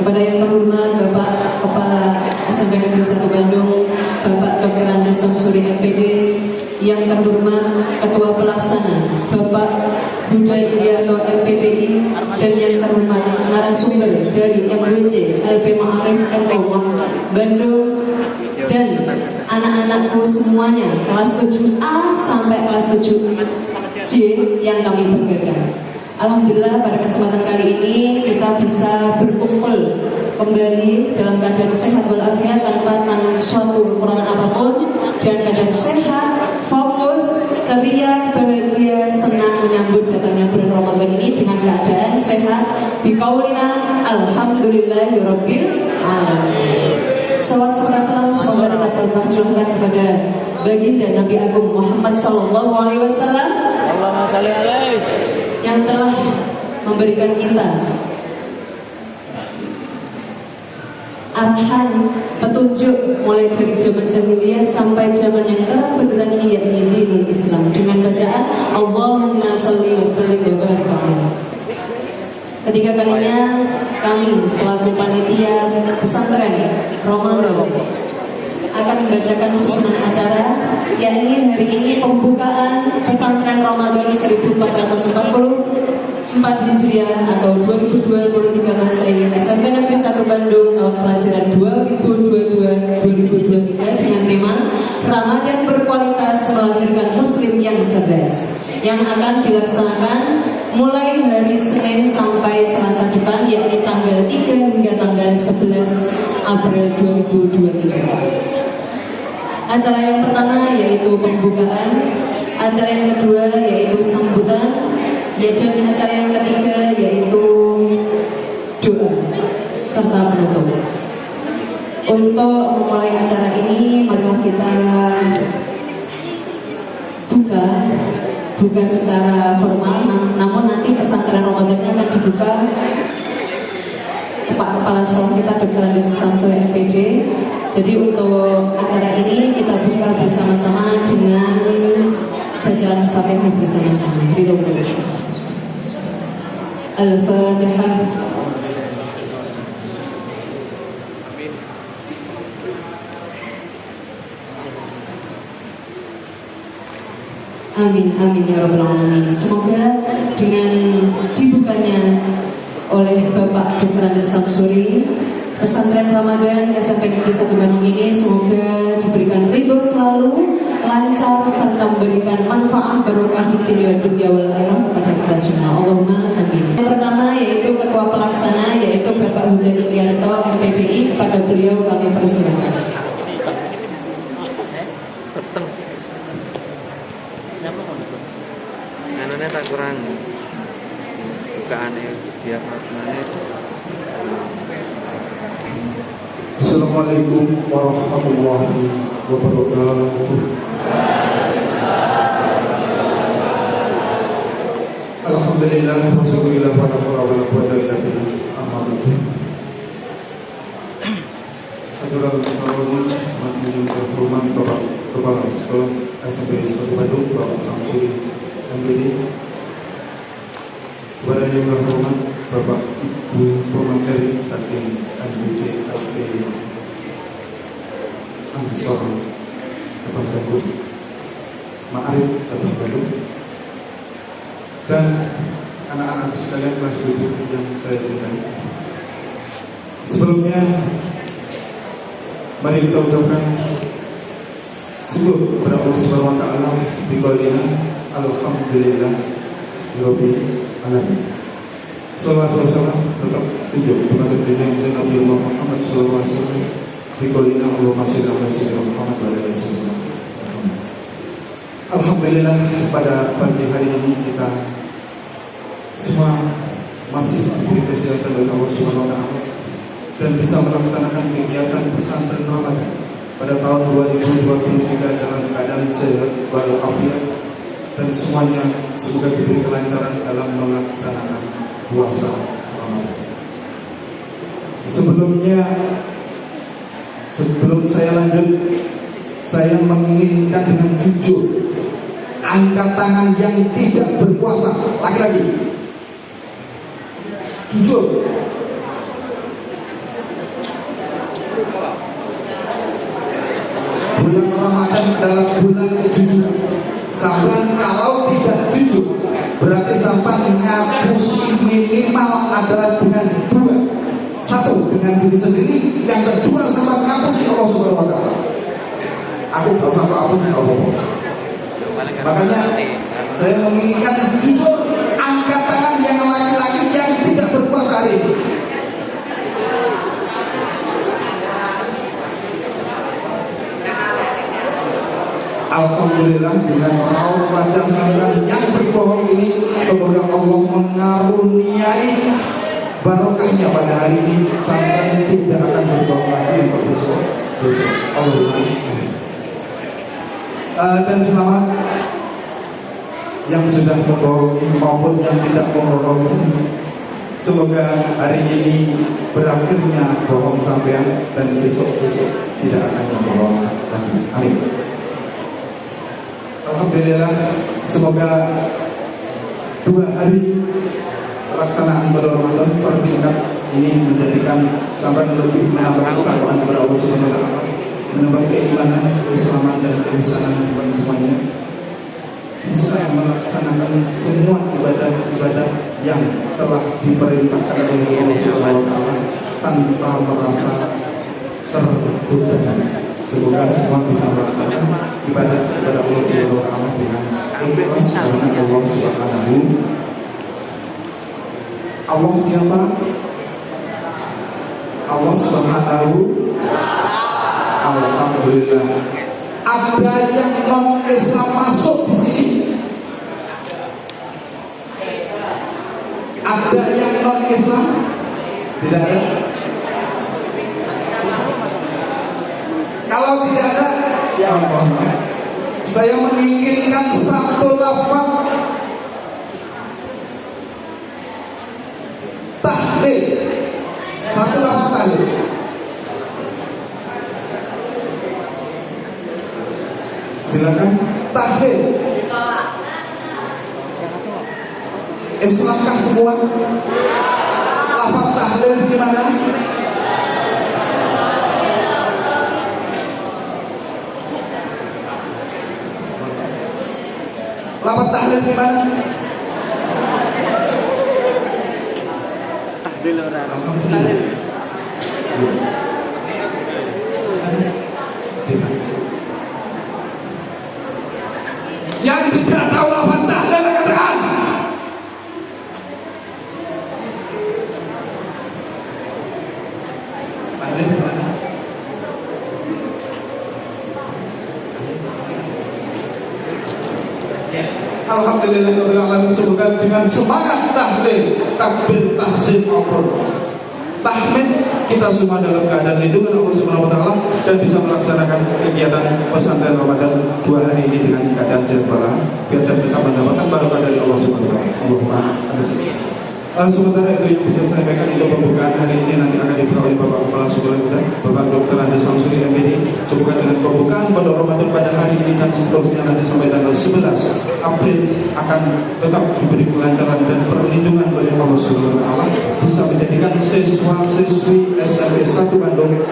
Kepada yang terhormat Bapak Kepala SMP Negeri 1 Bandung, Bapak Dr. Andes Samsuri MPD, yang terhormat Ketua Pelaksana Bapak Budha Indiarto MPDI, dan yang terhormat narasumber dari MWC LP Ma'arif MO Bandung, dan anak-anakku semuanya kelas 7A sampai kelas 7C yang kami banggakan. Alhamdulillah pada kesempatan kali ini kita bisa berkumpul kembali dalam keadaan sehat walafiat tanpa suatu kekurangan apapun, dan keadaan sehat, fokus, ceria, bahagia, senang menyambut datangnya bulan Ramadan ini dengan keadaan sehat. Biqaulina alhamdulillahirabbil alamin. Salawat serta salam semoga tetap tercurahkan kepada baginda Nabi Agung Muhammad Sallallahu Alaihi Wasallam. Allahumma shalli alaihi, yang telah memberikan kita arahan petunjuk mulai dari zaman jahiliyah sampai zaman yang terang benderang ini, yakni dinul Islam, dengan bacaan Allahumma sholli wa sallim wa barik alaihi. Ketiga kalinya kami selaku panitia pesantren Ramadan akan membacakan susunan acara, yakni hari ini pembukaan pesantren Ramadan 1444 Hijriah atau 2023 Masehi SMP Negeri 1 Bandung tahun pelajaran 2022-2023 dengan tema Ramadan Berkualitas Melahirkan Muslim yang Cerdas, yang akan dilaksanakan mulai hari Senin sampai Selasa depan, yakni tanggal 3 hingga tanggal 11 April 2023. Acara yang pertama yaitu pembukaan, acara yang kedua yaitu sambutan, dan acara yang ketiga yaitu doa serta penutup. Untuk memulai acara ini, marilah kita buka secara formal, namun nanti pesantren Ramadannya akan dibuka Pak Kepala Sekolah kita Dr. Andes Samsuri MPD. Jadi untuk acara ini kita buka bersama-sama dengan bacaan Fatihah bersama-sama. Al-Fatihah. Amin, amin ya rabbal alamin. Semoga dengan dibukanya oleh Bapak Dr. Andes Samsuri pesantren Ramadan SMP Negeri 1 Bandung ini, semoga diberikan ridho selalu, lancar, serta memberikan manfaat barokah di dunia wal akhirah kepada kita semua. Allahumma amin. Yang pertama yaitu Ketua Pelaksana, yaitu Bapak Budha Indiarto MPDI. Kepada beliau kami persilakan. anaknya tak kurang bukaannya biar mana. Assalamualaikum warahmatullahi wabarakatuh. Alhamdulillah wassallallahu ala rasulillah amma ba'du. Aturan tahun yang terhormat Bapak Kepala Sekolah SMP 1 Bandung Bapak Samsuri MPD, kepada yang terhormat Bapak Ibu Pemateri Saking MWC LP Ansor Cabang Bandung, Ma'arif Cabang Bandung, dan anak-anak sekalian kelas 7 yang saya cintai. Sebelumnya mari kita ucapkan syukur kepada Allah Subhanahu wa taala bi qaulina alhamdulillah rabbil alamin. Sallallahu alaihi wasallam tetap tunjuk kepada junjungan Nabi Muhammad sallallahu alaihi wasallam bi qaulina Allahumma shalli ala sayyidina Muhammad wa ala wasallam. Alhamdulillah pada pagi hari ini kita semua masih diberi kesehatan dari Allah Subhanahu wa taala dan bisa melaksanakan kegiatan pesantren Ramadan pada tahun 2023 dalam keadaan sehat walafiat, dan semuanya semoga diberi kelancaran dalam melaksanakan puasa Ramadan. Sebelum saya lanjut, saya menginginkan dengan jujur angkat tangan yang tidak berpuasa, laki-laki. Jujur. Ramadan adalah bulan kejujuran. Sampai kalau tidak jujur, berarti sampai ngapusi minimal adalah dengan dua. Satu, dengan diri sendiri. Yang kedua, sampai ngapusi Allah Subhanahu wa Ta'ala. Aku gak usah hapus Allah. Makanya saya menginginkan jujur, angkat tangan yang laki-laki yang tidak berpuasa hari ini. Alhamdulillah, dengan raut wajah sampean yang berbohong ini, semoga Allah mengaruniai barokahnya pada hari ini sampai tidak akan berbohong lagi untuk besok. Allahumma amin. Dan selamat yang sudah membohongi maupun yang tidak membohongi. Semoga hari ini berakhirnya bohong sampean dan besok-besok tidak akan membohong lagi. Amin. Alhamdulillah, semoga 2 hari pelaksanaan bulan Ramadan per tingkat ini menjadikan sampai lebih menambah ketakwaan kepada Allah Subhanahu wa Ta'ala, menambah keimanan, keislaman dan keisanan semuanya, bisa melaksanakan semua ibadah-ibadah yang telah diperintahkan oleh Allah Subhanahu wa Ta'ala tanpa merasa terbebani. Semoga semua bisa melaksanakan ibadah kepada Allah Subhanahu wa Ta'ala dengan ikhlas karena Allah Subhanahu. Allah siapa? Allah Subhanahu. Alhamdulillah. Ada yang non Islam masuk di sini? Ada yang non Islam? Tidak ada. Kalau tidak ada, ya Allah, saya menginginkan satu lafaz tahlil, satu lafaz tahlil. Silakan tahlil. Islamkah semua? Lafaz tahlil gimana? Lafaz tahlil gimana? Tahlil orang. Alhamdulillah. Yang tidak tahu lafaz tahlil katakan. Tahlil gimana? Alhamdulillah, semoga dengan semangat tahlil, takbir, tahsin, tahmid, kita semua dalam keadaan lindungan Allah Subhanahu wa Ta'ala dan bisa melaksanakan kegiatan pesantren Ramadan 2 hari ini dengan keadaan sehat walafiat dan tetap mendapatkan barokah dari Allah Subhanahu wa Ta'ala. Allahumma amin. Sementara itu yang bisa saya sampaikan itu pembukaan hari ini nanti akan dibuka oleh Bapak Kepala Sekolah Muda, Bapak Dr. Andes Samsuri MPD. Semoga dengan pembukaan pada Ramadan pada hari ini dan seterusnya nanti sampai tanggal 11 April akan tetap diberi kelancaran dan perlindungan oleh Allah Subhanahu wa Ta'ala, bisa menjadikan siswa-siswi SMP 1 Bandung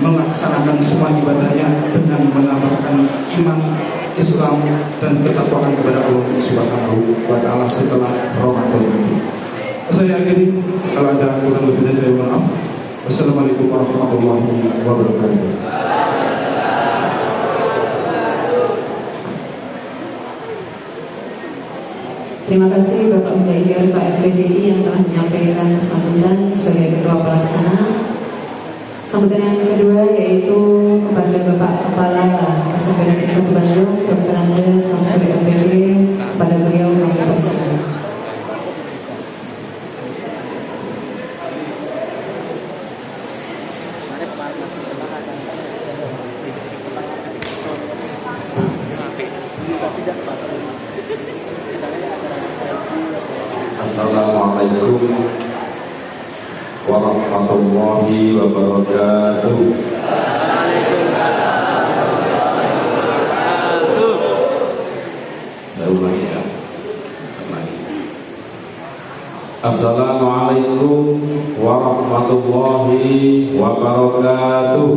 melaksanakan semua ibadahnya dengan menambahkan iman, Islam dan ketakwaan kepada Allah Subhanahu wa Ta'ala setelah Ramadan ini. Saya akhiri, kalau ada kurang lebihnya saya mohon maaf. Wassalamualaikum warahmatullahi wabarakatuh. Terima kasih Bapak Mudair Pak FPDI yang telah menyampaikan sambutan sebagai Ketua Pelaksana. Sambutan yang kedua yaitu kepada Bapak Kepala SMP Negeri 1 Bandung, Dr. Andes Samsuri MPD, kepada beliau kami persilakan. Assalamualaikum warahmatullahi wabarakatuh. Saya ulangi ya. Assalamualaikum warahmatullahi wabarakatuh.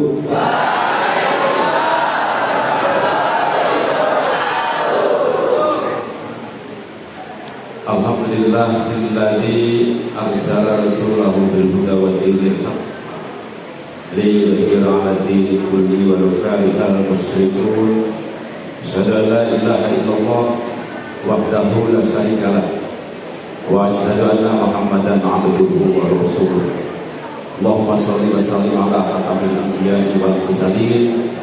Alhamdulillahilladzi arsala rasulahu bil huda wa dinil haq liyudhhira 'ala dini kulli wa law karihal musyrikun. Asyhadu an la ilaha illallah wahdahu la syarika lah wa asyhadu anna Muhammadan 'abduhu wa rasuluh. Allahumma shalli wa sallim ala khatamil anbiya'i wal mursalin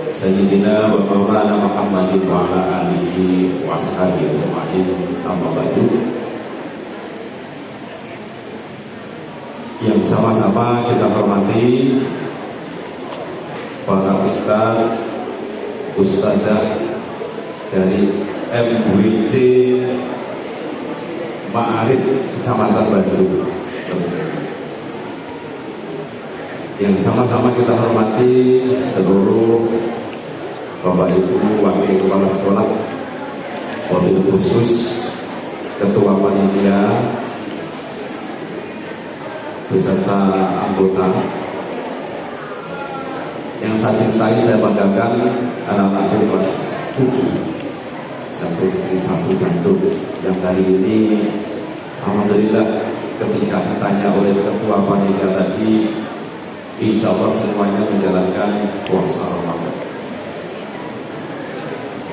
Sayyidina wa maulana Muhammadin wa ala alihi wa ashabihi ajma'in. Amma ba'du. Yang sama-sama kita hormati para ustaz, ustadzah dari MWC Ma'arif Kecamatan Bandung. Yang sama-sama kita hormati seluruh Bapak Ibu Wakil Kepala Sekolah, wabil khusus Ketua Panitia beserta anggota. Yang saya cintai, saya banggakan anak-anak kelas 7 sampai di 1 Bandung yang hari ini alhamdulillah ketika ditanya oleh Ketua Panitia tadi, insya Allah semuanya menjalankan puasa Ramadan.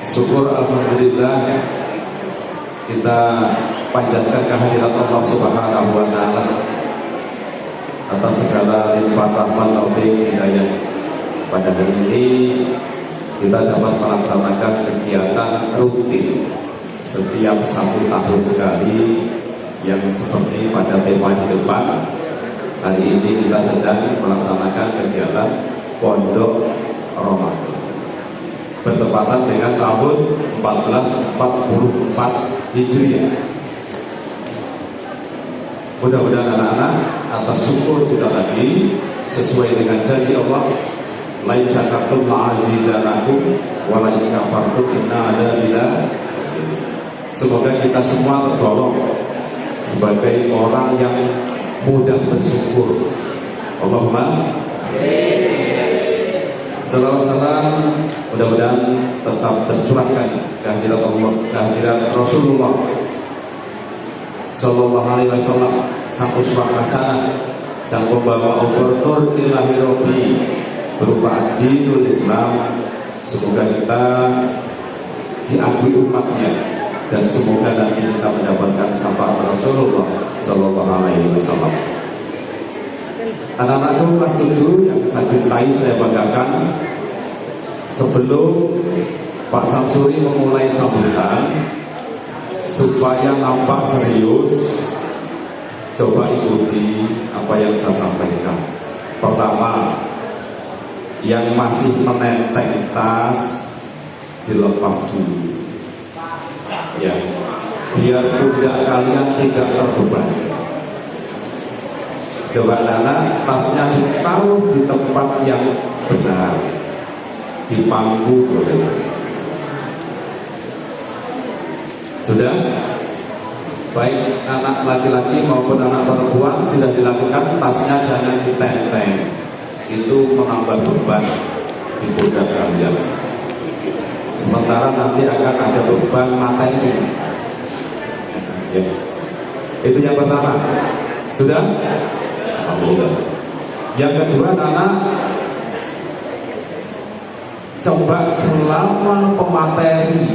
Syukur alhamdulillah kita panjatkan kehadirat Allah Subhanahu wa taala atas segala limpahan rahmat taufik hidayah. Pada hari ini kita dapat melaksanakan kegiatan rutin setiap 1 tahun sekali yang seperti pada tema di depan. Hari ini kita sedang melaksanakan kegiatan Pondok Ramadan bertepatan dengan tahun 1444 Hijriah. Mudah-mudahan anak-anak atas syukur kita tadi sesuai dengan janji Allah, la in syakartum la'azidanakum wa la in kafartum inna adzabila. Semoga kita semua tergolong sebagai orang yang mudah bersyukur. Allahumma salam mudah-mudahan tetap tercurahkan kehadirat Allah, kehadirat Rasulullah Sallallahu Alaihi Wasallam, sang uswah hasanah, sang pembawa obor nur ilahi rabbi berupa dinul Islam. Semoga kita diakui umatnya dan semoga nanti kita mendapatkan syafaat Rasulullah Sallallahu Alaihi Wasallam. Anak-anakku kelas 7 yang saya cintai, saya banggakan, sebelum Pak Samsuri memulai sambutan, supaya nampak serius, coba ikuti apa yang saya sampaikan. Pertama, yang masih menenteng tas dilepas dulu, ya, biar pundak kalian tidak terbebani. Coba anak tasnya ditaruh di tempat yang benar, di pangku boleh. Sudah? Baik anak laki-laki maupun anak perempuan sudah dilakukan. Tasnya jangan ditenteng, itu menambah beban di pundak kalian. Sementara nanti akan ada beban materi. Ya. Itu yang pertama. Sudah? Alhamdulillah. Yang kedua, anak coba selama pemateri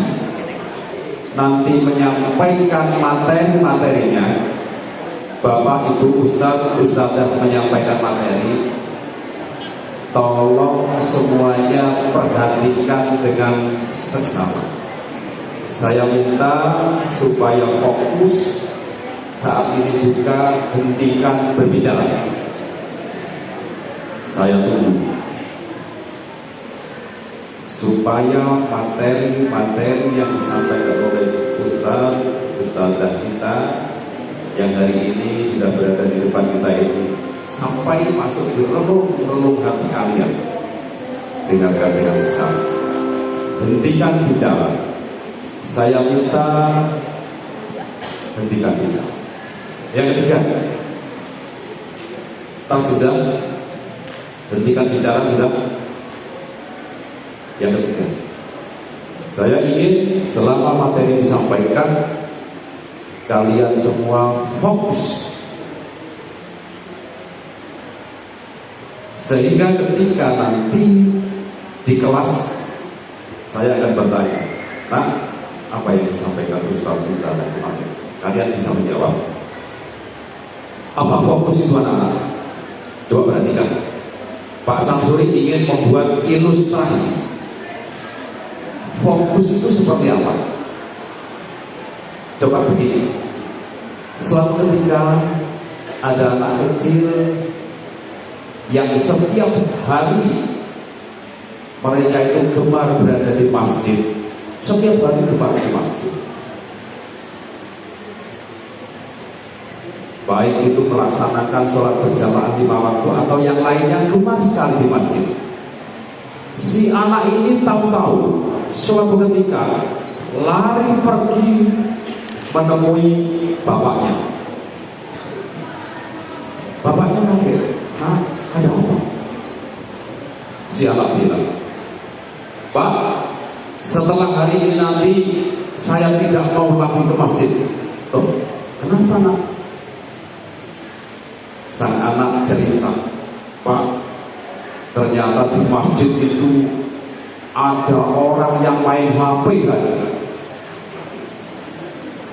nanti menyampaikan materi-materinya, Bapak Ibu Ustadz Ustadzah menyampaikan materi, tolong semuanya perhatikan dengan seksama. Saya minta supaya fokus saat ini juga, hentikan berbicara. Saya tunggu supaya materi-materi yang disampaikan oleh Ustadzah kita yang hari ini sudah berada di depan kita ini sampai masuk di relung hati kalian dengan seksama. Hentikan bicara. Saya minta hentikan bicara. Yang ketiga, tas sudah, hentikan bicara sudah. Yang ketiga, saya ingin selama materi disampaikan, kalian semua fokus, sehingga ketika nanti di kelas saya akan bertanya, nah apa yang disampaikan Ustaz kemarin? Kalian bisa menjawab. Apa fokus itu anak-anak? Coba perhatikan. Pak Samsuri ingin membuat ilustrasi. Fokus itu seperti apa? Coba begini. Suatu ketika ada anak kecil yang setiap hari mereka itu gemar berada di masjid. Setiap hari gemar di masjid. Baik itu melaksanakan sholat berjamaah 5 waktu atau yang lainnya, gemar sekali di masjid. Si anak ini tahu-tahu suatu ketika lari pergi menemui bapaknya. Bapaknya kaget, "Hah, ada apa?" Si anak bilang, "Pak, setelah hari ini nanti saya tidak mau lagi ke masjid." "Oh, kenapa nak?" Sang anak cerita, "Pak, ternyata di masjid itu ada orang yang main HP aja.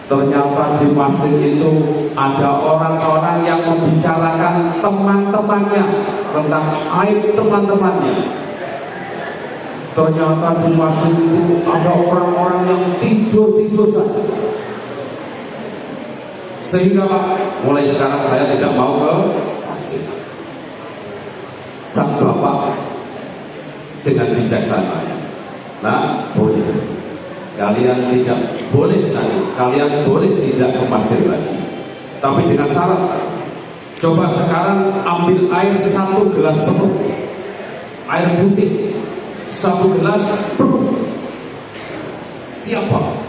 Ternyata di masjid itu ada orang-orang yang membicarakan teman-temannya tentang aib teman-temannya. Ternyata di masjid itu ada orang-orang yang tidur-tidur saja. Sehingga Pak, mulai sekarang saya tidak mau ke masjid." Sang bapak dengan bijaksananya, "Nah, boleh. Kalian tidak boleh lagi. Kalian boleh tidak ke masjid lagi. Tapi dengan syarat. Coba sekarang ambil air 1 gelas penuh. Air putih 1 gelas penuh. Siapa?"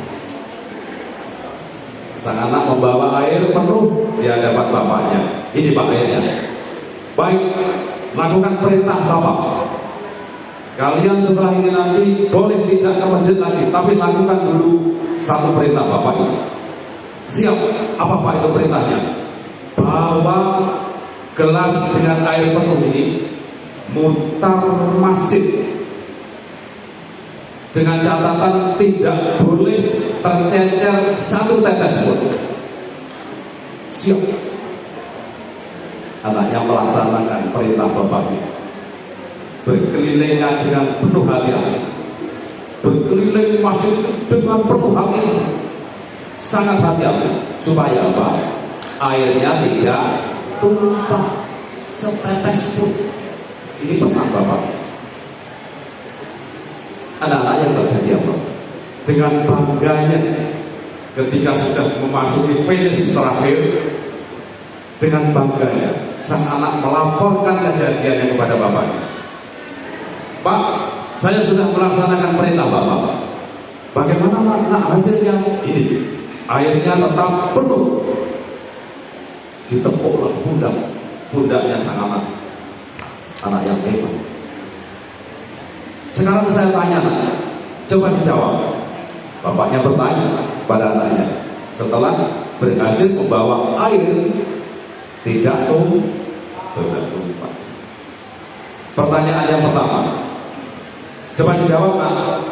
Sang anak membawa air penuh di hadapan bapaknya. "Ini Pak airnya." "Baik, lakukan perintah Bapak. Kalian setelah ini nanti boleh tidak ke masjid lagi, tapi lakukan dulu 1 perintah Bapak ini." "Siap, apa Pak itu perintahnya?" "Bawa gelas dengan air penuh ini, mutar masjid. Dengan catatan tidak boleh tercecer 1 tetes pun." "Siap." Anaknya melaksanakan perintah bapaknya. Berkelilingnya dengan penuh hati-hati. Berkeliling masjid dengan penuh hati. Sangat hati-hati. Supaya apa? Airnya tidak tumpah setetes pun. Ini pesan bapak. Anak-anak yang terjadi apa? Dengan bangganya ketika sudah memasuki finish terakhir, dengan bangganya sang anak melaporkan kejadiannya kepada bapaknya. "Pak, saya sudah melaksanakan perintah Bapak. Bagaimana nak hasilnya?" "Ini, airnya tetap penuh." Ditepuklah pundaknya sang anak yang hebat. "Sekarang saya tanya, nak, coba dijawab." Bapaknya bertanya pada anaknya setelah berhasil membawa air tidak tumpah. Pertanyaan yang pertama, coba dijawab, nak.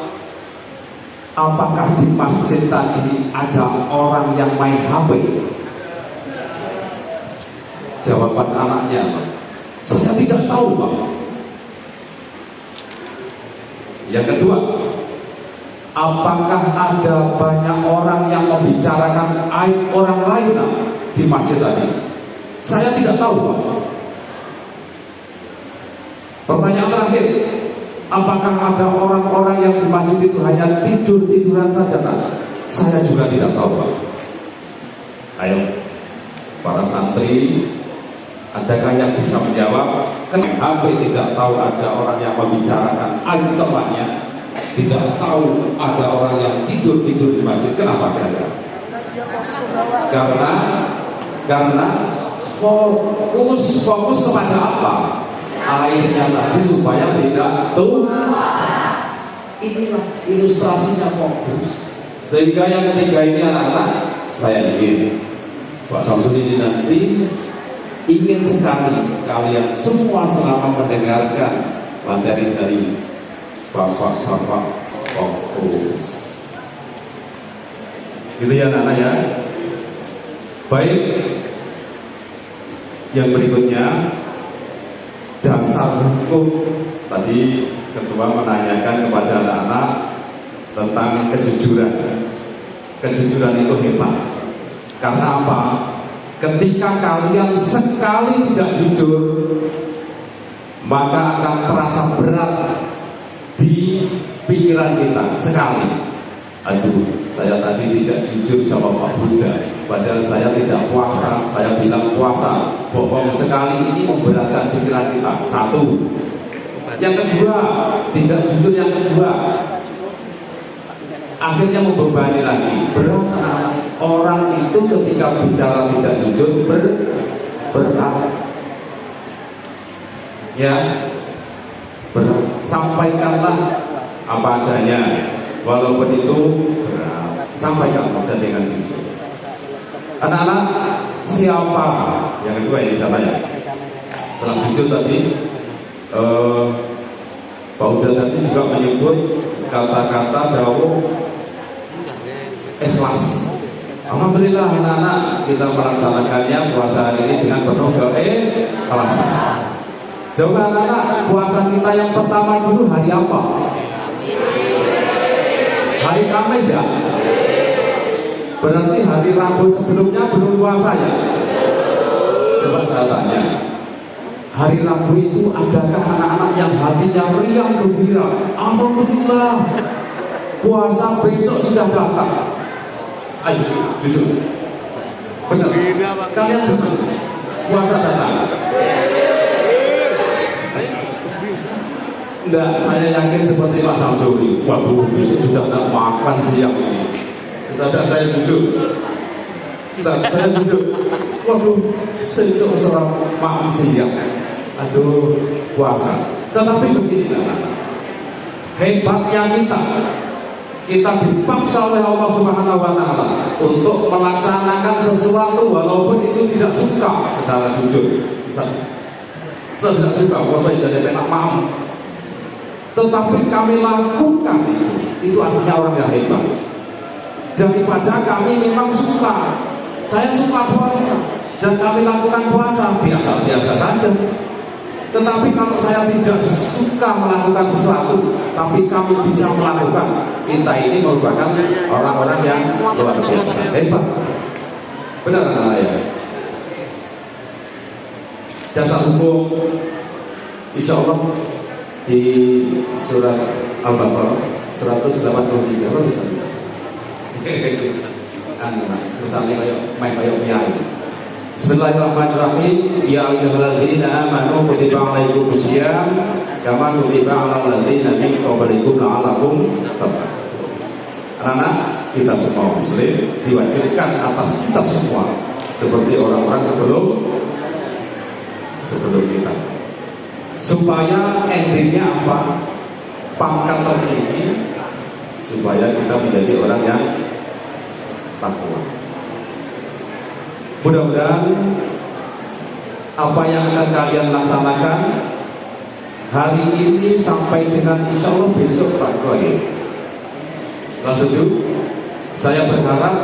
Apakah di masjid tadi ada orang yang main HP? Jawaban anaknya, "Saya tidak tahu, Pak." Yang kedua, apakah ada banyak orang yang membicarakan aib orang lain di masjid tadi? "Saya tidak tahu, Pak." Pertanyaan terakhir, apakah ada orang-orang yang di masjid itu hanya tidur-tiduran saja, Pak? "Saya juga tidak tahu, Pak." Ayo, para santri, adakah yang bisa menjawab? Kenapa hampir tidak tahu ada orang yang membicarakan aib temannya, tidak tahu ada orang yang tidur-tidur di masjid? Kenapa kira-kira? Karena fokus kepada apa? Airnya tadi supaya tidak tumpah. Inilah ilustrasinya fokus. Sehingga yang ketiga ini anak-anak, saya ingin Pak Samsudin nanti ingin sekali kalian semua selama mendengarkan materi dari bapak-bapak fokus. Gitu ya anak-anak ya. Baik, yang berikutnya dasar hukum. Tadi ketua menanyakan kepada anak-anak tentang kejujuran. Kejujuran itu hebat. Karena apa? Ketika kalian sekali tidak jujur, maka akan terasa berat di pikiran kita sekali. Aduh, saya tadi tidak jujur sama Pak Buddha, padahal saya tidak puasa, saya bilang puasa. Bohong sekali ini memberatkan pikiran kita. Satu. Yang kedua, tidak jujur yang kedua, akhirnya membebani lagi. Berat. Orang itu ketika bicara tidak jujur berat. Ya, berat. Sampaikanlah apa adanya, walaupun itu berat. Sampaikan saja dengan jujur. Anak-anak, siapa yang kedua ini saya tanya. Setelah jujur tadi, Pak Uda tadi juga menyebut kata-kata jauh ikhlas. Alhamdulillah anak-anak kita melaksanakannya puasa hari ini dengan penuh keikhlasan. Coba anak-anak, puasa kita yang pertama dulu hari apa? Hari Kamis ya? Berarti hari Rabu sebelumnya belum puasa ya? Coba saya tanya, hari Rabu itu adakah anak-anak yang hatinya riang gembira? Alhamdulillah, puasa besok sudah datang. Ayo jujur, benar? Kalian senang puasa datang? Enggak, saya yakin seperti Pak Samsuri. Waduh, besok sudah tak makan siang ini. Saya jujur. Saya jujur. Waduh, besok seorang makan siang. Aduh, puasa. Tetapi begini, hebatnya kita dipaksa oleh Allah Subhanahu wa Ta'ala untuk melaksanakan sesuatu walaupun itu tidak suka secara jujur. Misalnya, saya tidak suka puasa jadi enak maaf, tetapi kami lakukan itu artinya orang yang hebat. Daripada kami memang suka, saya suka puasa dan kami lakukan puasa biasa-biasa saja. Tetapi kalau saya tidak suka melakukan sesuatu, tapi kami bisa melakukan, kita ini merupakan orang-orang yang luar biasa hebat. Benar anak ya? Dasar hukum, insya Allah di surat Al-Baqarah 183 terus. Misalnya kayak kiai. Bismillahirrahmanirrahim. Ya ayyuhalladzina amanu kutiba alaikumusiyam kama kutiba alal ladzina min qablikum la'allakum tattaqun. Anak-anak, kita semua muslim diwajibkan atas kita semua seperti orang-orang sebelum kita, supaya endingnya apa? Pangkat tertinggi, supaya kita menjadi orang yang takwa. Mudah-mudahan apa yang akan kalian laksanakan hari ini sampai dengan insya Allah besok Pak Koi. Kelas 7, saya berharap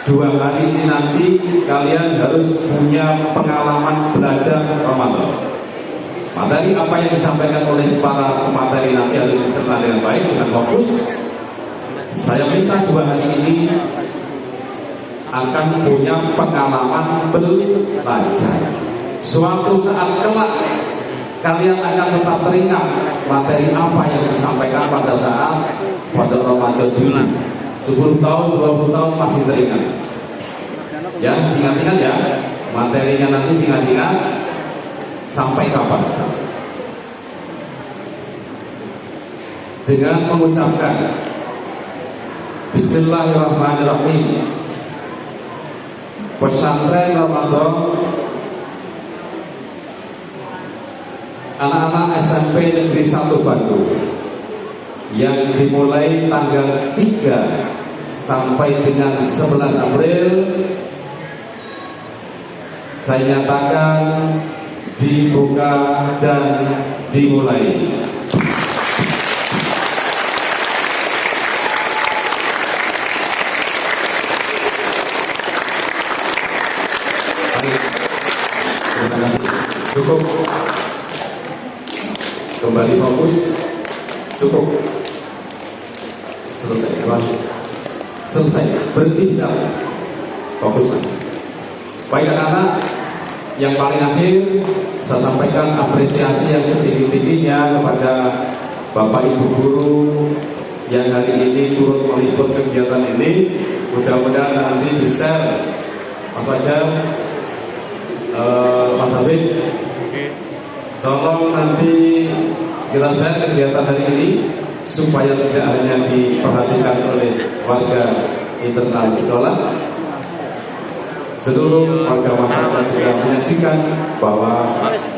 2 hari ini nanti kalian harus punya pengalaman belajar Ramadan. Materi apa yang disampaikan oleh para pemateri nanti harus dicerna dengan baik, dengan fokus. Saya minta 2 hari ini akan punya pengalaman belajar. Suatu saat kelak kalian akan tetap teringat materi apa yang disampaikan pada saat pada Ramadan dulu. 10 tahun, 20 tahun masih teringat. Ya, ingat-ingat ya. Materinya nanti ingat-ingat sampai kapan. Dengan mengucapkan Bismillahirrahmanirrahim. Pesantren Ramadan anak-anak SMP Negeri 1 Bandung yang dimulai tanggal 3 sampai dengan 11 April saya nyatakan dibuka dan dimulai. Terima kasih. Cukup. Kembali fokus. Cukup. Selesai. Selesai. Berhenti bicara. Fokus. Baik anak-anak, yang paling akhir saya sampaikan apresiasi yang setinggi-tingginya kepada Bapak Ibu guru yang hari ini turut meliput kegiatan ini. Mudah-mudahan nanti di-share Mas Fajar, Mas Habib, tolong nanti kita share kegiatan hari ini supaya tidak hanya diperhatikan oleh warga internal sekolah, seluruh warga masyarakat juga menyaksikan bahwa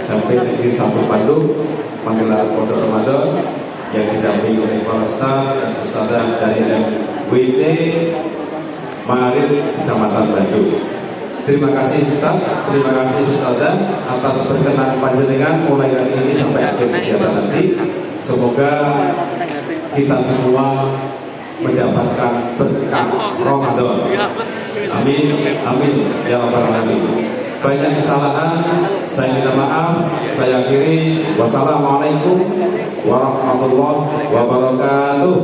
sampai Negeri 1 Bandung menggelar pondok Ramadan yang didampingi oleh para ustaz dan ustazah dari MWC Ma'arif Kecamatan Bandung. Terima kasih Ustaz, terima kasih Ustazah atas perkenan panjenengan mulai hari ini sampai akhir kegiatan nanti. Semoga kita semua mendapatkan berkah Ramadan. Amin, amin ya rabbal alamin. Banyak kesalahan, saya minta maaf. Saya akhiri. Wassalamualaikum warahmatullahi wabarakatuh.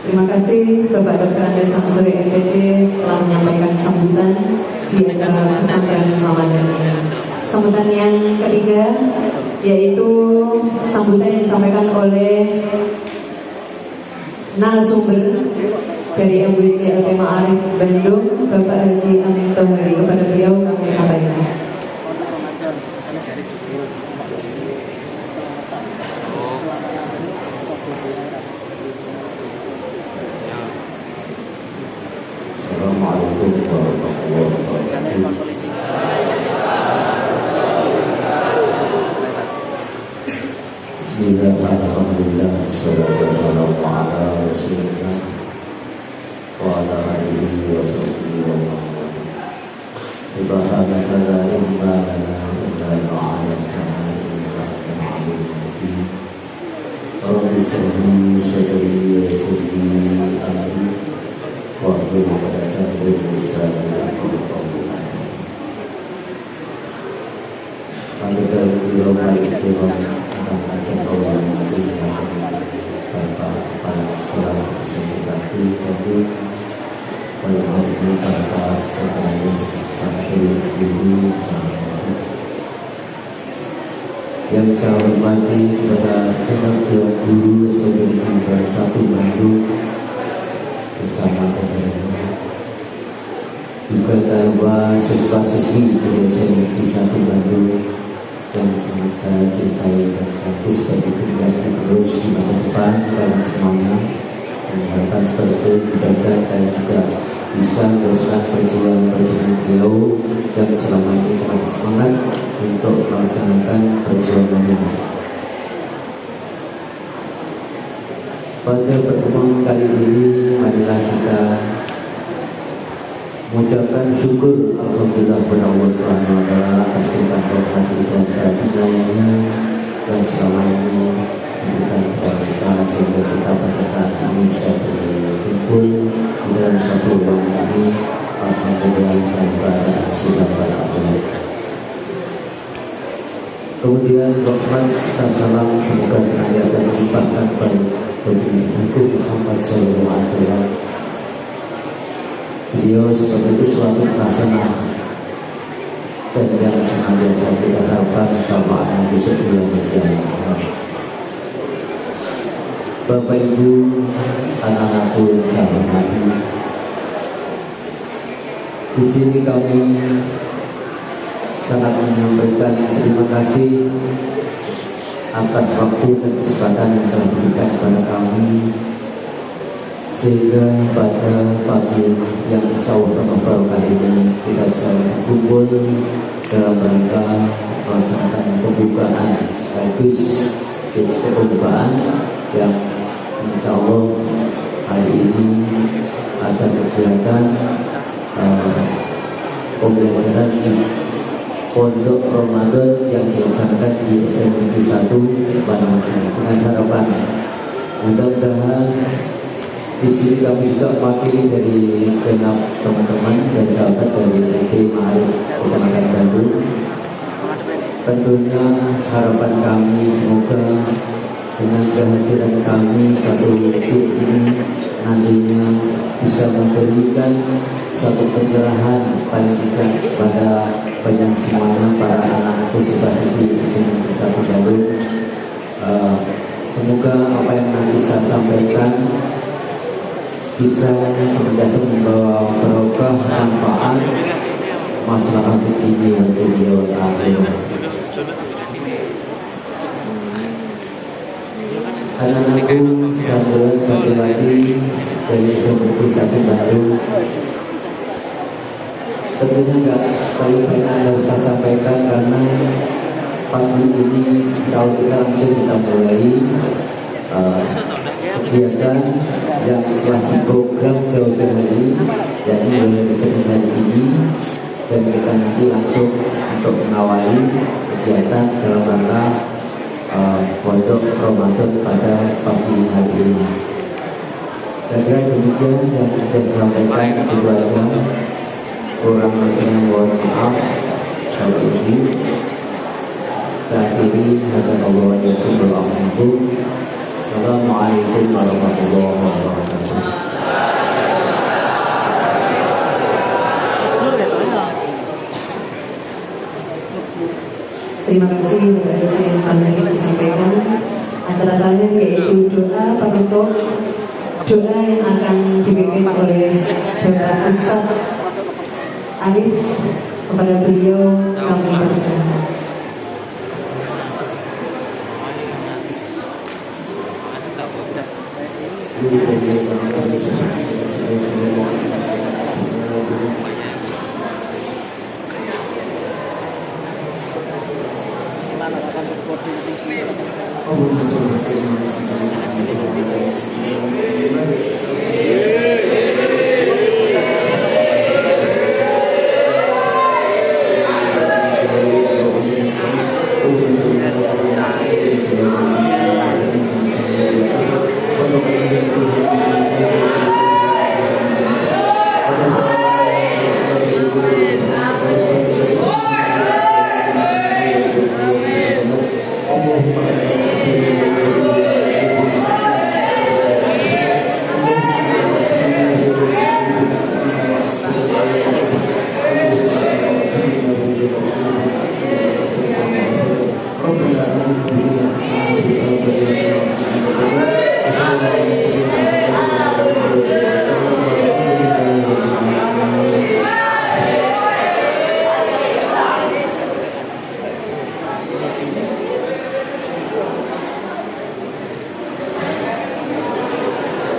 Terima kasih Bapak Dr. Andes Samsuri MPD telah menyampaikan sambutan di acara pesantren Ramadan ini. Sambutan yang ketiga yaitu sambutan yang disampaikan oleh narasumber dari MWC LP Ma'arif Bandung, Bapak Haji Amin Tomari. Kepada beliau kami sampaikan. Assalamualaikum warahmatullahi wabarakatuh. Bismillahirrahmanirrahim. Wassalatu wassalamu ala Rasulillah wa ala alihi wa sahbihi wa man wala. Subhanaka la ilma lana illa ma 'allamtana innaka antal 'alimul hakim. Rabbi shrah li sadri wa yassir li amri wahlul 'uqdatam min lisani yafqahu qawli. Pada bulan Ramadan akan Allah memberikan Bapak kepala sekolah SMP 1 Bandung, Bapak Ibu Bapak Andes Samsuri Guru yang saya hormati kepada segenap guru SMP 1 Bandung bersama teman-teman, juga tambah siswa-siswi dari SMP 1 Bandung yang sangat saya cintai dan sekaligus sebagai generasi terus di masa depan dan semuanya, dan harapan seperti itu dijaga dan juga bisa teruskan perjuangan beliau yang selama ini telah semangat untuk melaksanakan perjuangan ini. Pada pertemuan kali ini marilah kita mengucapkan syukur alhamdulillah kepada Allah Subhanahu wa taala atas nikmat dan sehadiahnya yang selama ini memberikan kepada kita sehingga kita pada saat ini bisa berkumpul di dalam satu ruang ini alhamdulillah tanpa silap berabad. Kemudian rahmat serta salam semoga senantiasa dilimpahkan pada Nabi Muhammad SAW. Beliau sebagai suatu hasanah dan yang senantiasa kita harapkan syafa'atnya besok yang berjalan. Bapak Ibu, anak-anakku yang saya hormati, di sini kami sangat menyampaikan terima kasih atas waktu dan kesempatan yang telah diberikan kepada kami, sehingga pada pagi yang insya Allah kali ini kita bisa berkumpul dalam rangka melaksanakan pembukaan sekaligus pembukaan yang insya Allah hari ini akan kegiatan pembelajaran di Pondok Ramadan yang dilaksanakan di SMP 1 Bandung dengan harapan mudah-mudahan di sini kami juga mewakili dari segenap teman-teman dan sahabat dari LP Ma'arif Kecamatan Bandung. Tentunya harapan kami semoga dengan kehadiran kami satu waktu ini nantinya bisa memberikan satu pencerahan paling tidak pada banyak semuanya para anak khususnya di SMP 1 Bandung. Semoga apa yang nanti saya sampaikan bisa senantiasa membawa barokah manfaat masalah dunia dan dunia akhirat. Anak-anakku satu lagi dari SMP 1 Bandung, tentunya nggak terlalu banyak yang saya sampaikan karena pagi ini insya Allah kita langsung mulai kegiatan yang setelah program jauh-jauh hari, yakni mulai Senin hari ini, dan kita nanti langsung untuk mengawali kegiatan dalam rangka Pondok Ramadan pada pagi hari ini. Saya kira demikian yang saya sampaikan, itu aja. Kurang lebihnya mohon maaf kalau ibu. Saat ini hadir Allah wa wabarakatuh. Assalamualaikum warahmatullahi wabarakatuh. Terima kasih Bapak Haji yang kami disampaikan. Acara tanya yaitu doa penutup, doa yang akan dipimpin oleh Bapak Ustadz Arif. Kepada beliau kami persilakan.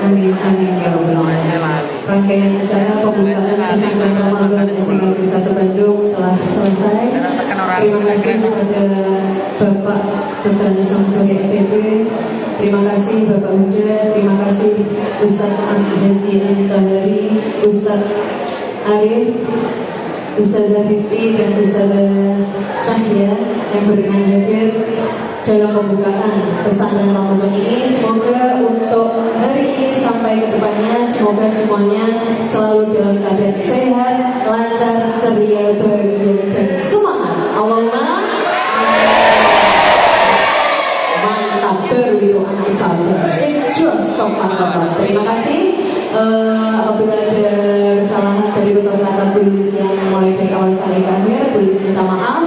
Amin, amin ya Rabbal Alamin. Rangkaian acara pembukaan pesantren Ramadan SMP 1 Bandung telah selesai. Terima kasih kepada Bapak Dr. Andes Samsuri FPD. Terima kasih Bapak Huda. Terima kasih Ustadz Haji Antandari, Ustadz Arif, Ustadzah Binti dan Ustadzah Cahya yang berkenan hadir dalam pembukaan pesantren Ramadan ini. Semoga untuk hari ini sampai ke depannya, semoga semuanya selalu dalam keadaan sehat, lancar, ceria, bahagia, dan semangat. Allahumma mantap, baru itu anak sahabat. Sejus topan. Terima kasih. Apabila ada kesalahan dari tutur kata tulis yang mulai dari awal sampai ke akhir, tulis minta maaf.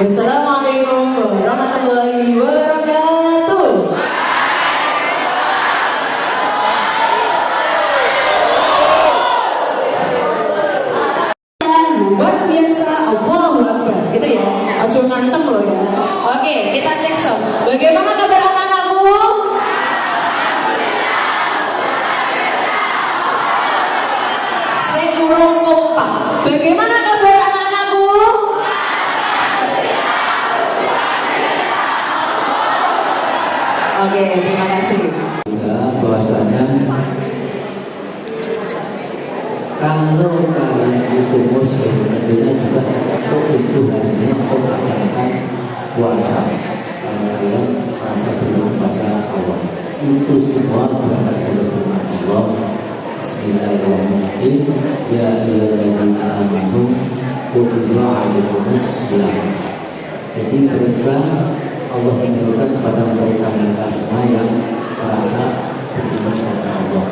Wassalamualaikum warahmatullahi wabarakatuh. Luar biasa, Allahu Akbar. Gitu ya, aja ngantem loh ya. Oke, kita cek sound. Bagaimana kabar anak-anakku? kalau kalian itu muslim, tentunya juga untuk Tuhannya untuk melaksanakan puasa. Kalau kalian merasa berdoa pada Allah, itu semua berangkat dari firman Allah. Bismillahirrahmanirrahim. Ya ayyuhalladzina amanu kutiba alaikumusiyam. Jadi mereka Allah menyerukan kepada mereka semua yang merasa beriman kepada Allah.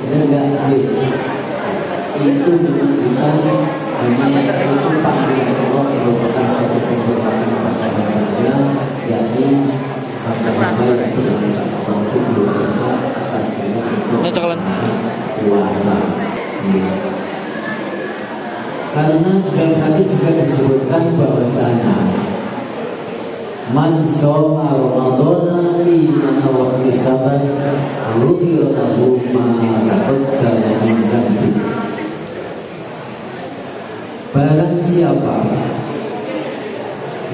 Benar nggak? Itu menunjukkan hanya itu panggilan Allah merupakan suatu penghormatan kepada hamba-Nya, yakni hamba-hamba yang berdoa Allah untuk berusaha atas mereka untuk puasa. Karena dalam hadis juga disebutkan bahwasanya man shoma Ramadhana imanan wa ihtisaban ghufira lahu ma taqaddama min dhanbi. Barang siapa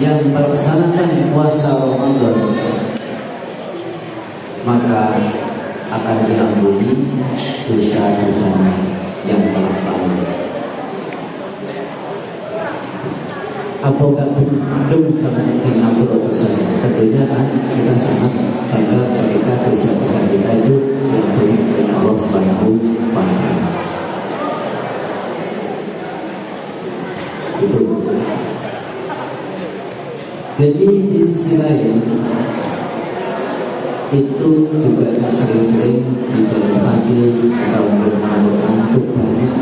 yang melaksanakan puasa Ramadan, maka akan diampuni dosa-dosanya yang telah lalu. Apakah belum sangat diampuni dosanya? Tentunya kan kita sangat bangga ketika dosa-dosa kita itu diampuni oleh Allah Subhanahu wa Ta'ala. Itu. Jadi di sisi lain itu juga sering-sering di dalam hadis atau untuk banyak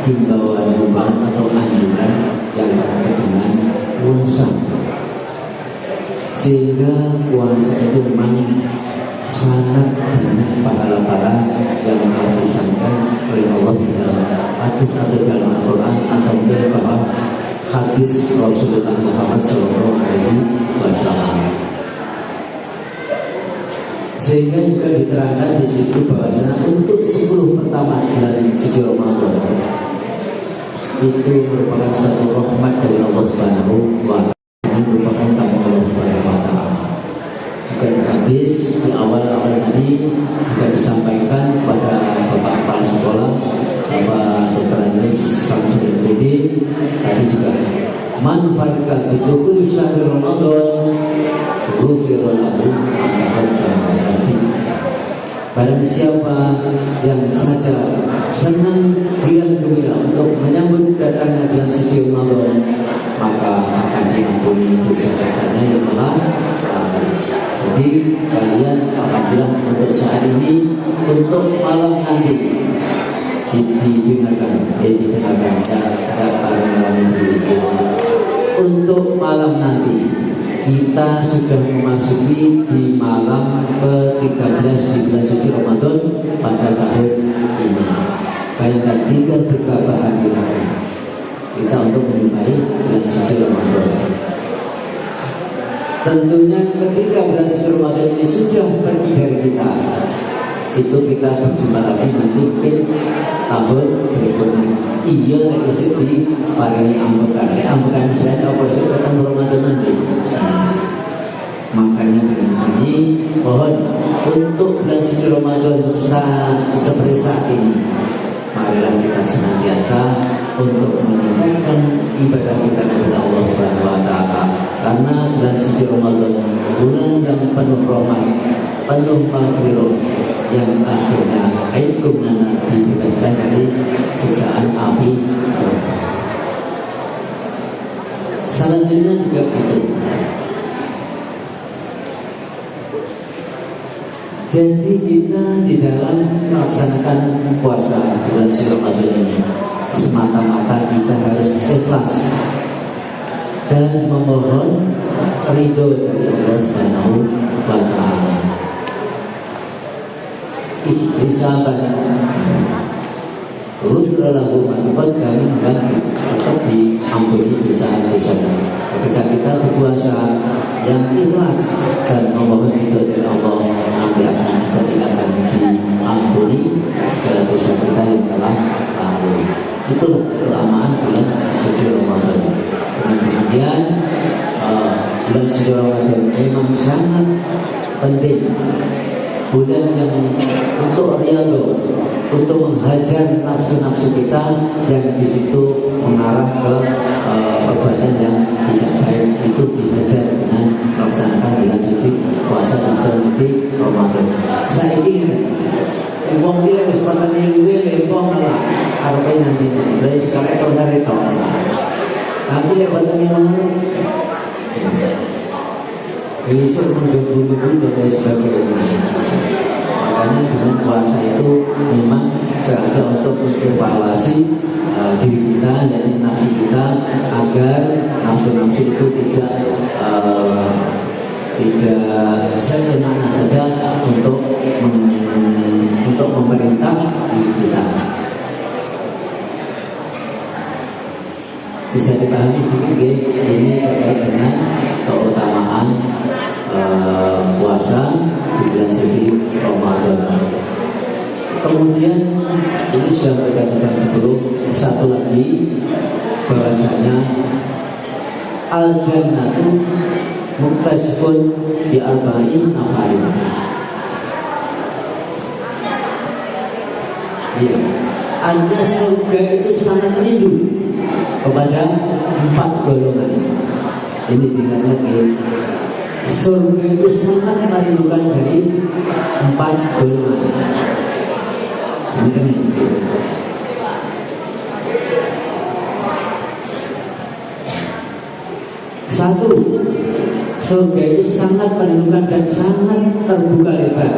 himbauan atau anjuran yang terkait dengan puasa, sehingga puasa itu memang sangat banyak pahala-pahala yang telah disampaikan oleh Allah di dalam hadis atau dalam Al-Quran atau mungkin bahwa hadis Rasulullah Muhammad SAW. Sehingga juga diterangkan di situ bahwasanya untuk 10 pertama bulan suci Ramadan itu merupakan suatu rahmat dari Allah Subhanahu wa Ta'ala. Ini merupakan tamu Allah Subhanahu wa Ta'ala. Bukan hadis di awal-awal tadi juga disampaikan pada Bapak Kepala Sekolah, Bapak Dr. Andes Samsudin PD tadi juga manfaatkan bidukul syahr Ramadan ghufira lahu ma taqaddama min dhanbi. Barang siapa yang sengaja senang riang gembira untuk menyambut datangnya bulan suci Ramadan, maka akan diampuni dosa-dosanya yang telah lalu. Jadi kalian alhamdulillah untuk saat ini, untuk malam nanti didengarkan untuk malam nanti kita sudah memasuki di malam ke-13 di bulan suci Ramadan pada tahun ini. Bayangkan tinggal beberapa hari lagi kita untuk menyukai bulan suci Ramadan. Tentunya ketika bulan suci Ramadan ini sudah pergi dari kita, itu kita berjumpa lagi nanti mungkin tahun berikutnya. Iya lagi sedih paringi ambekan saya apa sih ketemu Ramadan nanti. Makanya dengan ini mohon untuk bulan suci Ramadan seperti saat ini, marilah kita senantiasa untuk meningkatkan ibadah kita kepada Allah Subhanahu wa Ta'ala. Karena bulan suci Ramadan bulan yang penuh rahmat, penuh maghfirah, yang akhirnya aikum nanti dibebaskan dari siksaan api. Selanjutnya juga gitu. Jadi kita di dalam melaksanakan puasa bulan suci Ramadan ini semata-mata kita harus ikhlas dan memohon ridho dari Allah Subhanahu wa Ta'ala. Ihtisaban ghufralahu ma taqaddama min dhanbi, tetap diampuni dosa-dosanya. Ketika kita berpuasa yang ikhlas dan memohon ridho dari Allah, nanti akan juga diampuni segala dosa kita yang telah lalu. Itulah keutamaan bulan suci Ramadan. Dengan demikian bulan suci Ramadan memang sangat penting bulan yang untuk riyadhah, untuk menghajar nafsu-nafsu kita yang di situ mengarah ke perbuatan yang tidak baik, itu dihajar dengan melaksanakan bulan suci puasa dan suci Ramadan. Saya ingin wong iki wis patene luwe lepong lah arepe nanti dari sekarang kok dari tahun. Tapi lek patene ngono bisa menggebu-gebu dan lain sebagainya. Makanya dengan puasa itu memang sengaja untuk mengevaluasi diri kita, yakni nafsu kita, agar nafsu-nafsu itu tidak seenaknya saja untuk memerintah diri kita. Bisa dipahami sedikit ya, ini terkait dengan keutamaan puasa di bulan suci Ramadan. Kemudian ini sudah berkaitan sebelum satu lagi bahwasanya al-jannatu muktasifun di arba'in nafarin. Ya, anda surga itu sangat rindu kepada 4 golongan. Ini dikatakan surga itu sangat merindukan dari 4 golongan. Satu, surga itu sangat merindukan dan sangat terbuka lebar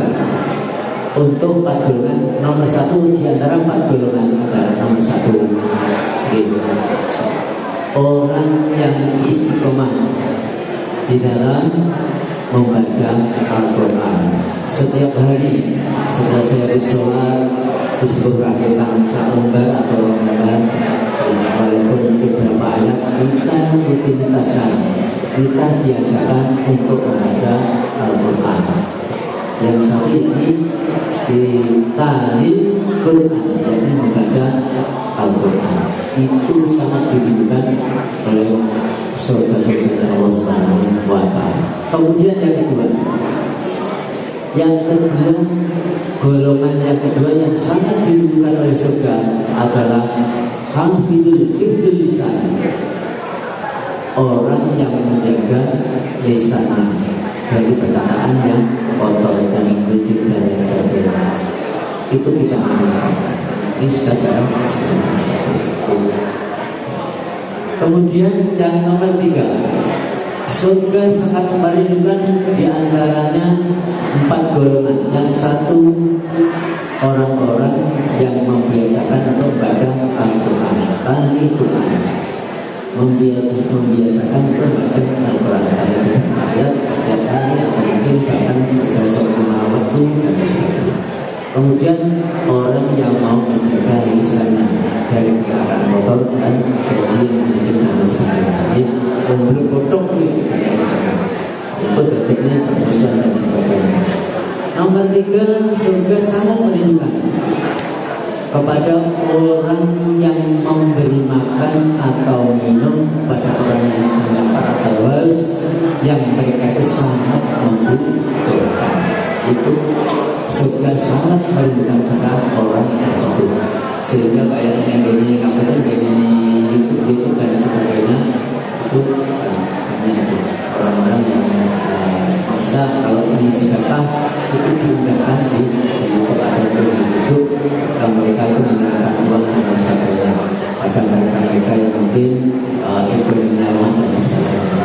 untuk 4 golongan. Nomor 1 di antara 4 golongan adalah nomor 1 orang yang istiqomah di dalam membaca Al-Quran setiap hari. Setelah saya bersolat disebut rakyat selembar atau lembar, walaupun mungkin beberapa ayat, kita rutinitaskan, kita biasakan untuk membaca Al-Quran. Yang satu ini di tahlil Quran, yakni membaca Al-Quran, itu sangat dibutuhkan oleh saudara-saudara Allah Subhanahu wa Ta'ala. Kemudian yang kedua, golongan yang kedua yang sangat dibutuhkan oleh surga adalah hafidul lisan, orang yang menjaga lisannya dari perkataan yang kotor dan mengkucing dan lain sebagainya. Itu kita amalkan. Ini sudah jarang. Kemudian yang nomor 3, surga sangat merindukan di antaranya 4 golongan. Yang satu, orang-orang yang membiasakan untuk baca Al-Quran. Membiasakan untuk baca Al-Quran. Ayat setiap hari atau mungkin bahkan sesuatu waktu dan sebagainya. Kemudian orang yang mau menjaga lisannya dari perkataan kotor dan keji yang dan sebagainya. Belum kotor itu detiknya kebusuhan dan sebagainya. Nomor 3, surga sangat merindukan kepada orang yang memberi makan atau minum pada orang yang sedang lapar atau haus, yang mereka itu sangat membutuhkan. Itu surga sangat merindukan pada orang tersebut. Sehingga kayak yang gini, kamu gini, YouTube dan sebagainya, itu itu orang-orang yang maksa kalau ini sedekah itu diundangkan di YouTube atau di YouTube, kalau mereka itu menggunakan uang dan sebagainya. Pada mereka yang mungkin ekonomi nyaman dan sebagainya.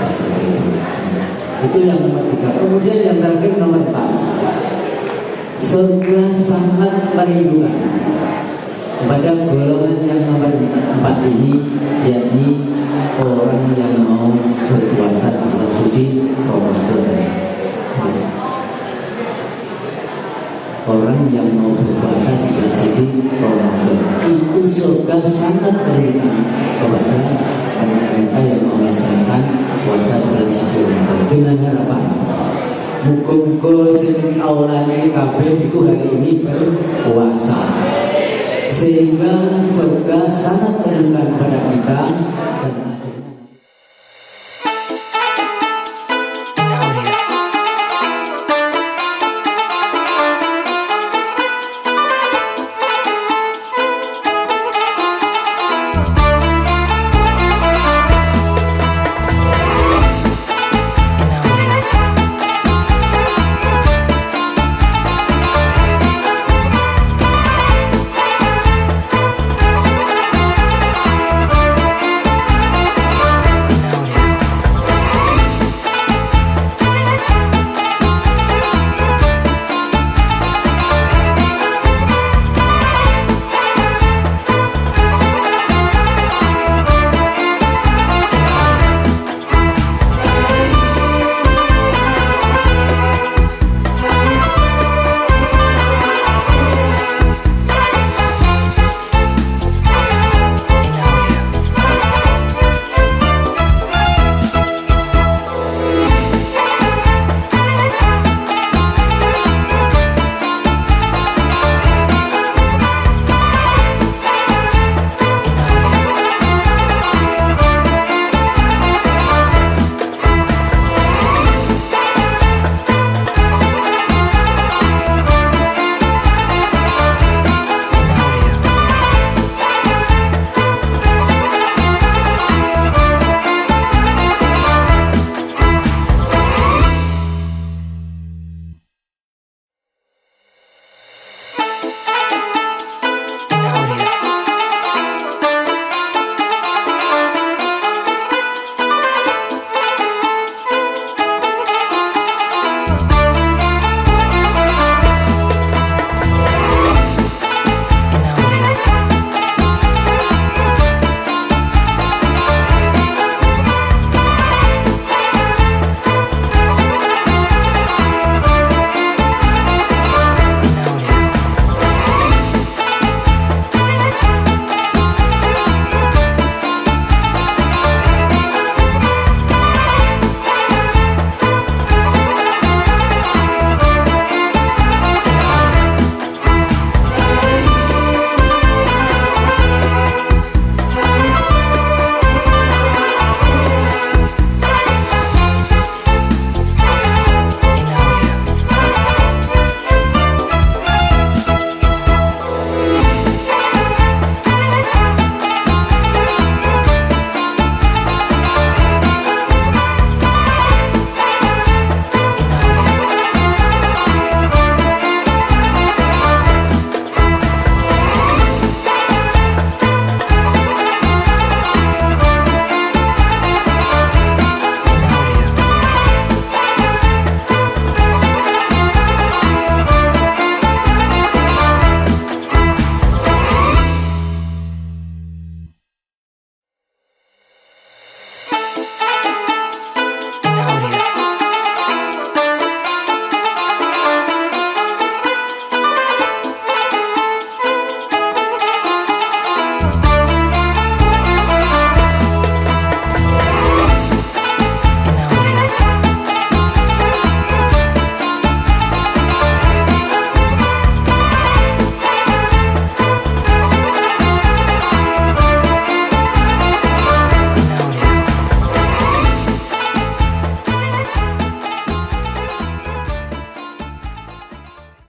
Itu yang nomor 3. Kemudian yang terakhir nomor 4, surga sangat merindukan kepada golongan yang nomor 4 ini, yakni orang yang mau berpuasa di bulan suci Ramadan. Orang yang mau berpuasa di bulan suci Ramadan itu surga sangat merindukan kepada mereka yang mau melaksanakan puasa di bulan suci Ramadan dengan harapan muga-muga sing aulane kabeh iku hari ini berpuasa, sehingga surga sangat merindukan pada kita.